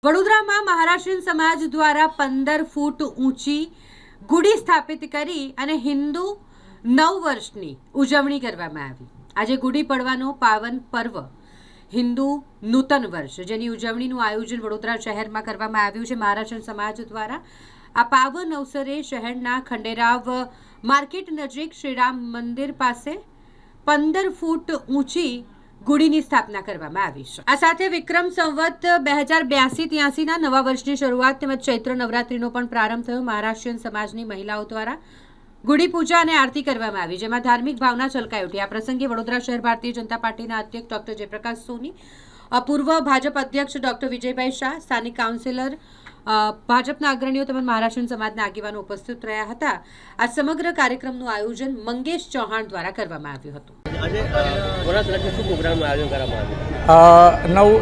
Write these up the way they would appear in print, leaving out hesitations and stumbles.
વડોદરામાં મહારાષ્ટ્રીયન સમાજ દ્વારા 15 ફૂટ ઊંચી ગુડી સ્થાપિત કરી અને હિન્દુ નવ વર્ષની ઉજવણી કરવામાં આવી। આજે ગુડી પડવાનો પાવન પર્વ હિન્દુ નૂતન વર્ષ જેની ઉજવણીનું આયોજન વડોદરા શહેરમાં કરવામાં આવ્યું છે। મહારાષ્ટ્રીયન સમાજ દ્વારા આ પાવન અવસરે શહેરના ખંડેરાવ માર્કેટ નજીક શ્રીરામ મંદિર પાસે 15 ફૂટ ઊંચી ગુડીની સ્થાપના કરવામાં આવી છે। આ સાથે વિક્રમ સંવત 2082-83ના નવા વર્ષની શરૂઆત તેમજ ચૈત્ર નવરાત્રીનો પણ પ્રારંભ થયો। મહારાષ્ટ્રીયન સમાજની મહિલાઓ દ્વારા ગુડી પૂજા અને આરતી કરવામાં આવી, જેમાં ધાર્મિક ભાવના છલકાઈ ઉઠી। આ પ્રસંગે વડોદરા શહેર ભારતીય જનતા પાર્ટીના અધ્યક્ષ ડોક્ટર જયપ્રકાશ સોની, પૂર્વ ભાજપ અધ્યક્ષ ડોક્ટર વિજયભાઈ શાહ, સ્થાનિક કાઉન્સિલર, ભાજપના અગ્રણીઓ તેમજ મહારાષ્ટ્રીયન સમાજના આગેવાનો ઉપસ્થિત રહ્યા હતા। આ સમગ્ર કાર્યક્રમનું આયોજન મંગેશ ચૌહાણ દ્વારા કરવામાં આવ્યું હતું।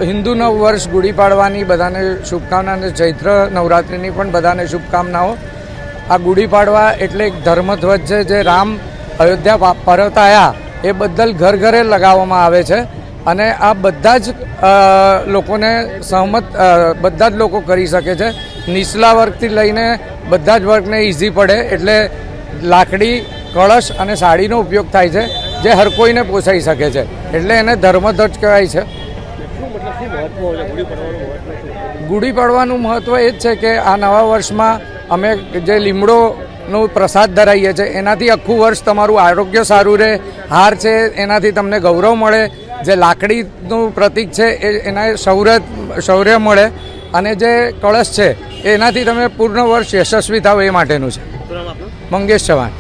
હિન્દુ નવ વર્ષ ગુડી પાડવાની બધાને શુભકામના અને ચૈત્ર નવરાત્રિની પણ બધાને શુભકામનાઓ। આ ગુડી પાડવા એટલે એક ધર્મધ્વજ છે જે રામ અયોધ્યા પરત આવ્યા એ બદલ ઘર ઘરે લગાવવામાં આવે છે અને આ બધા જ લોકોને સહમત બધા જ લોકો કરી શકે છે। નીચલા વર્ગથી લઈને બધા જ વર્ગને ઇઝી પડે એટલે લાકડી, કળશ અને સાડીનો ઉપયોગ થાય છે જે હર કોઈને પોસાઈ શકે છે, એટલે એને ધર્મધ્વજ કહેવાય છે। ગુડી પડવાનું મહત્ત્વ એ જ છે કે આ નવા વર્ષમાં અમે જે લીમડોનો પ્રસાદ ધરાવીએ છીએ એનાથી આખું વર્ષ તમારું આરોગ્ય સારું રહે। હાર છે એનાથી તમને ગૌરવ મળે, જે લાકડીનું પ્રતીક છે એના શૌર્ય મળે અને જે કળશ છે એનાથી તમે પૂર્ણ વર્ષ યશસ્વી થાવ એ માટેનું છે। મંગેશ ચૌહાણ।